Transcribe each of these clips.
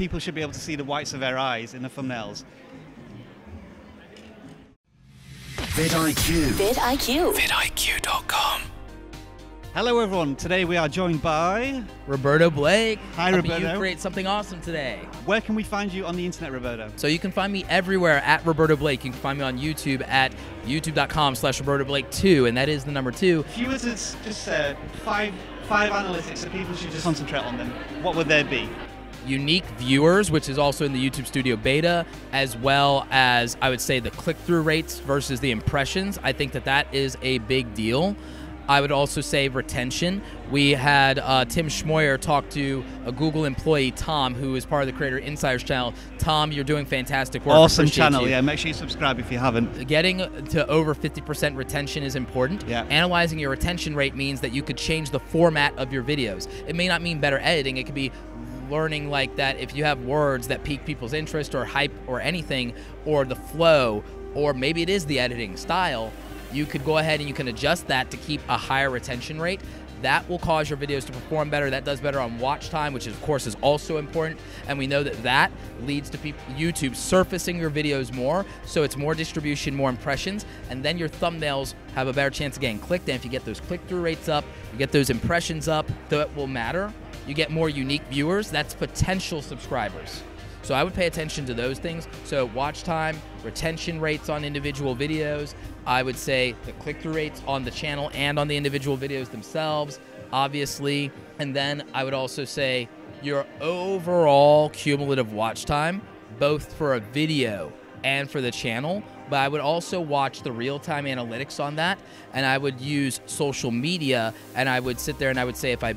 people should be able to see the whites of their eyes in the thumbnails. vidIQ. vidIQ. vidIQ.com. Hello everyone, today we are joined by... Roberto Blake. Hi helping Roberto. you create something awesome today. Where can we find you on the internet, Roberto? So you can find me everywhere at Roberto Blake. You can find me on YouTube at youtube.com/RobertoBlake2, and that is the number 2. If you were to just five analytics that people should just concentrate on them, what would they be? Unique viewers, which is also in the YouTube Studio Beta, as well as, I would say, the click-through rates versus the impressions. I think that is a big deal. I would also say retention. We had Tim Schmoyer talk to a Google employee, Tom, who is part of the Creator Insiders channel. Tom, you're doing fantastic work. Awesome Appreciate channel, you. yeah. Make sure you subscribe if you haven't. Getting to over 50% retention is important. Yeah. Analyzing your retention rate means that you could change the format of your videos. It may not mean better editing. It could be learning like that if you have words that pique people's interest or hype or anything, or the flow, or maybe it is the editing style, you could go ahead and you can adjust that to keep a higher retention rate. That will cause your videos to perform better. That does better on watch time, which of course is also important. And we know that leads to YouTube surfacing your videos more, so it's more distribution, more impressions, and then your thumbnails have a better chance of getting clicked. And if you get those click-through rates up, you get those impressions up, that will matter. You get more unique viewers. That's potential subscribers. So I would pay attention to those things. So watch time, retention rates on individual videos. I would say the click-through rates on the channel and on the individual videos themselves, obviously. And then I would also say your overall cumulative watch time, both for a video and for the channel. But I would also watch the real-time analytics on that, and I would use social media, and I would sit there and I would say if I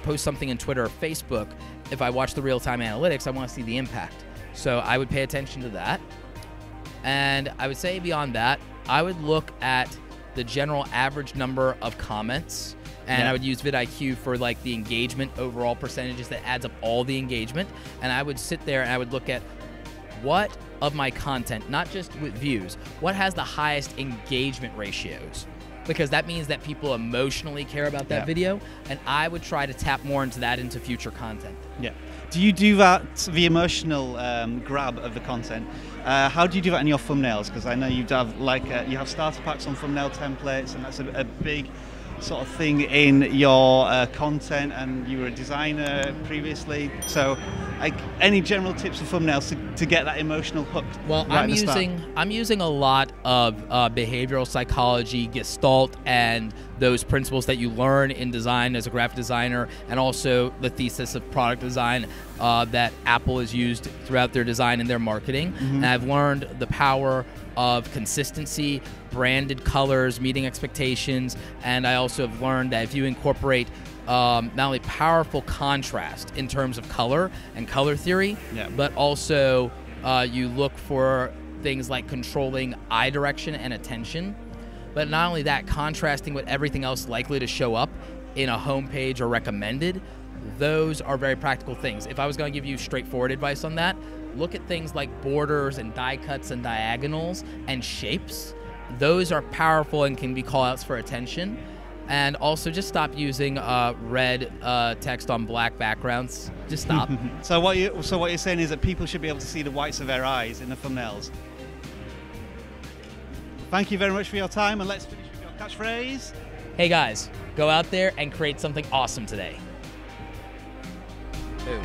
post something in Twitter or Facebook, if I watch the real-time analytics, I want to see the impact. So I would pay attention to that. And I would say beyond that, I would look at the general average number of comments, and I would use vidIQ for the engagement overall percentages that adds up all the engagement. And I would sit there and I would look at what of my content, not just with views, what has the highest engagement ratios? Because that means that people emotionally care about that video, and I would try to tap more into that into future content. Yeah. Do you do that, the emotional grab of the content? How do you do that in your thumbnails? Because I know you have you have starter packs on thumbnail templates, and that's a big sort of thing in your content, and you were a designer previously. So, any general tips for thumbnails to get that emotional hook? Well, I'm using a lot of behavioral psychology, Gestalt, and those principles that you learn in design as a graphic designer, and also the thesis of product design that Apple has used throughout their design and their marketing. And I've learned the power of consistency, branded colors, meeting expectations, and I also have learned that if you incorporate not only powerful contrast in terms of color and color theory, but also you look for things like controlling eye direction and attention. But not only that, contrasting with everything else likely to show up in a homepage or recommended, those are very practical things. If I was going to give you straightforward advice on that, look at things like borders and die cuts and diagonals and shapes. Those are powerful and can be call-outs for attention. And also just stop using red text on black backgrounds. Just stop. So what you're saying is that people should be able to see the whites of their eyes in the thumbnails. Thank you very much for your time, and let's finish with your catchphrase. Hey guys, go out there and create something awesome today. Boom.